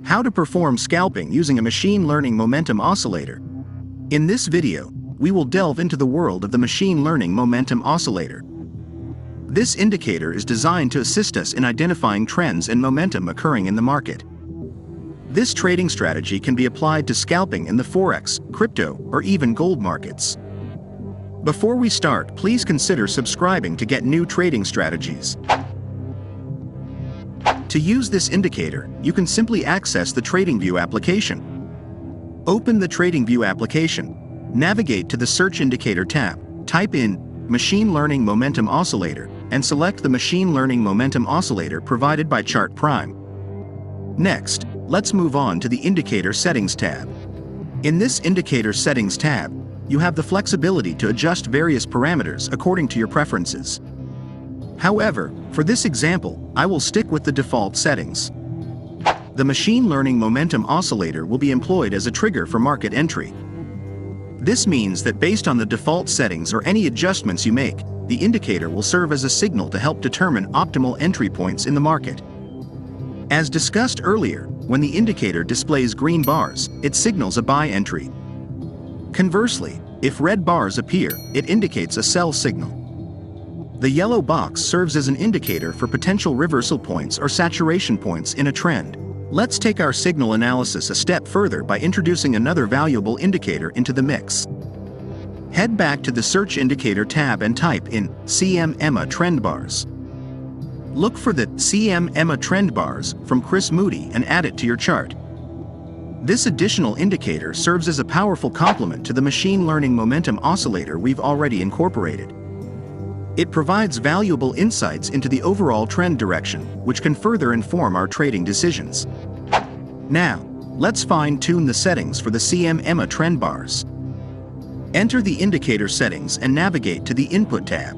How to perform scalping using a machine learning momentum oscillator. In this video, we will delve into the world of the machine learning momentum oscillator. This indicator is designed to assist us in identifying trends and momentum occurring in the market. This trading strategy can be applied to scalping in the forex, crypto, or even gold markets. Before we start, please consider subscribing to get new trading strategies. To use this indicator, you can simply access the TradingView application. Open the TradingView application, navigate to the Search Indicator tab, type in Machine Learning Momentum Oscillator, and select the Machine Learning Momentum Oscillator provided by Chart Prime. Next, let's move on to the Indicator Settings tab. In this Indicator Settings tab, you have the flexibility to adjust various parameters according to your preferences. However, for this example, I will stick with the default settings. The Machine Learning Momentum Oscillator will be employed as a trigger for market entry. This means that based on the default settings or any adjustments you make, the indicator will serve as a signal to help determine optimal entry points in the market. As discussed earlier, when the indicator displays green bars, it signals a buy entry. Conversely, if red bars appear, it indicates a sell signal. The yellow box serves as an indicator for potential reversal points or saturation points in a trend. Let's take our signal analysis a step further by introducing another valuable indicator into the mix. Head back to the Search Indicator tab and type in CMMA trend bars. Look for the CMMA trend bars from Chris Moody and add it to your chart. This additional indicator serves as a powerful complement to the machine learning momentum oscillator we've already incorporated. It provides valuable insights into the overall trend direction, which can further inform our trading decisions. Now, let's fine-tune the settings for the CMMA trend bars. Enter the indicator settings and navigate to the Input tab.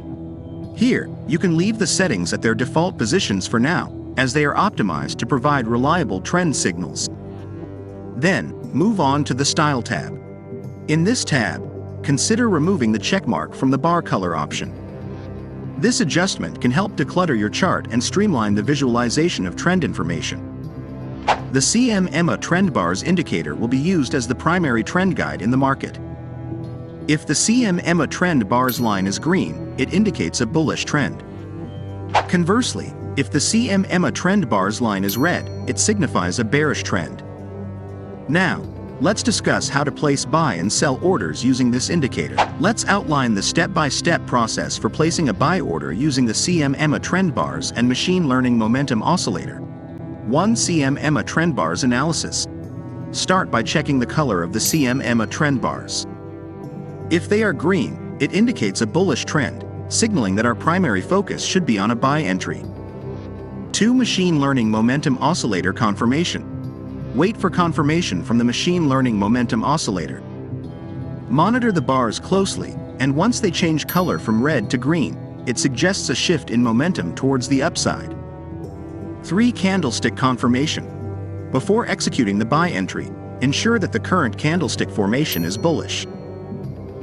Here, you can leave the settings at their default positions for now, as they are optimized to provide reliable trend signals. Then, move on to the Style tab. In this tab, consider removing the checkmark from the bar color option. This adjustment can help declutter your chart and streamline the visualization of trend information. The CMMA trend bars indicator will be used as the primary trend guide in the market. If the CMMA trend bars line is green, it indicates a bullish trend. Conversely, if the CMMA trend bars line is red, it signifies a bearish trend. Now, let's discuss how to place buy and sell orders using this indicator. Let's outline the step-by-step process for placing a buy order using the CMMA trend bars and machine learning momentum oscillator. 1. CMMA trend bars analysis. Start by checking the color of the CMMA trend bars. If they are green, it indicates a bullish trend, signaling that our primary focus should be on a buy entry. 2. Machine learning momentum oscillator confirmation. Wait for confirmation from the machine learning momentum oscillator. Monitor the bars closely, and once they change color from red to green, it suggests a shift in momentum towards the upside. 3. Candlestick confirmation. Before executing the buy entry, ensure that the current candlestick formation is bullish.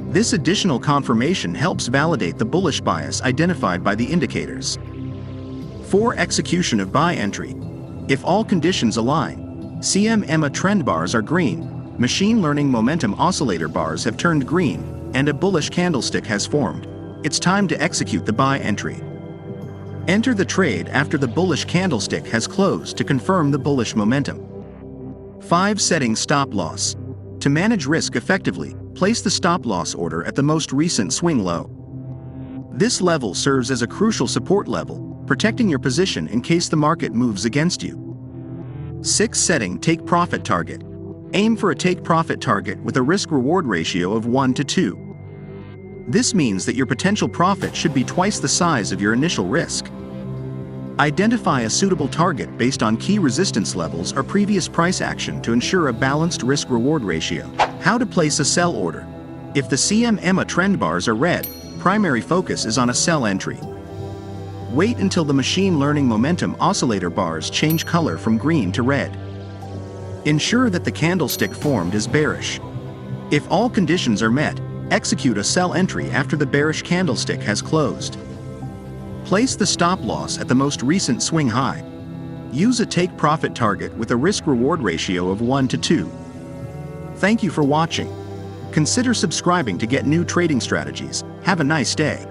This additional confirmation helps validate the bullish bias identified by the indicators. 4. Execution of buy entry. If all conditions align, CMMA trend bars are green, machine learning momentum oscillator bars have turned green, and a bullish candlestick has formed. It's time to execute the buy entry. Enter the trade after the bullish candlestick has closed to confirm the bullish momentum. 5. Setting stop loss. To manage risk effectively, place the stop loss order at the most recent swing low. This level serves as a crucial support level, protecting your position in case the market moves against you. 6. Setting take profit target. Aim for a take profit target with a risk-reward ratio of 1 to 2. This means that your potential profit should be twice the size of your initial risk. Identify a suitable target based on key resistance levels or previous price action to ensure a balanced risk-reward ratio. How to place a sell order. If the CMMA trend bars are red, primary focus is on a sell entry. Wait until the machine learning momentum oscillator bars change color from green to red. Ensure that the candlestick formed is bearish. If all conditions are met, execute a sell entry after the bearish candlestick has closed. Place the stop loss at the most recent swing high. Use a take-profit target with a risk-reward ratio of 1 to 2. Thank you for watching. Consider subscribing to get new trading strategies. Have a nice day.